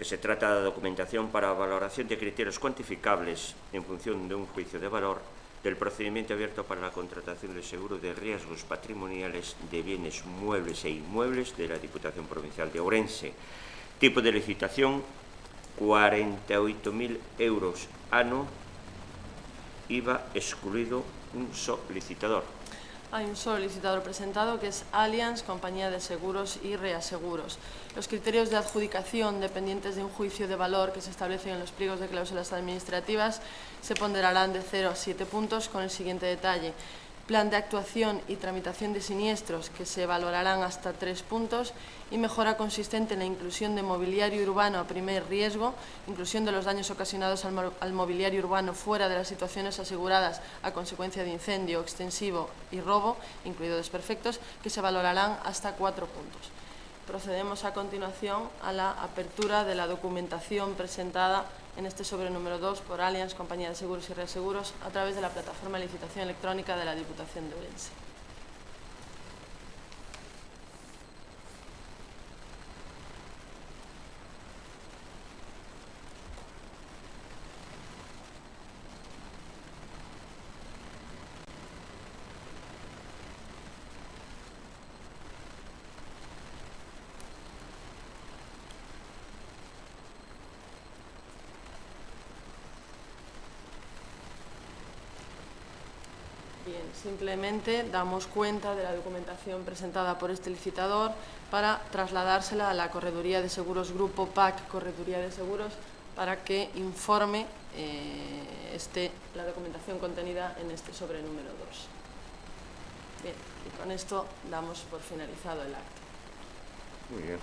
que se trata da documentación para a valoración de criterios cuantificables en función de un juicio de valor del procedimiento abierto para la contratación de seguro de riesgos patrimoniales de bienes muebles e inmuebles de la Diputación Provincial de Ourense. Tipo de licitación, 48.000 euros ano, IVA excluido, un solo licitador. Hay un solo licitador presentado, que es Allianz, compañía de seguros y reaseguros. Los criterios de adjudicación dependientes de un juicio de valor que se establecen en los pliegos de cláusulas administrativas se ponderarán de 0 a 7 puntos con el siguiente detalle. Plan de actuación y tramitación de siniestros, que se valorarán hasta 3 puntos, y mejora consistente en la inclusión de mobiliario urbano a primer riesgo, inclusión de los daños ocasionados al mobiliario urbano fuera de las situaciones aseguradas a consecuencia de incendio extensivo y robo, incluidos desperfectos, que se valorarán hasta 4 puntos. Procedemos a continuación a la apertura de la documentación presentada en este sobre número 2 por Allianz, compañía de seguros y reaseguros, a través de la plataforma de licitación electrónica de la Diputación de Ourense. Bien, simplemente damos cuenta de la documentación presentada por este licitador para trasladársela a la Correduría de Seguros Grupo PAC, Correduría de Seguros, para que informe la documentación contenida en este sobre número 2. Bien, y con esto damos por finalizado el acto. Muy bien.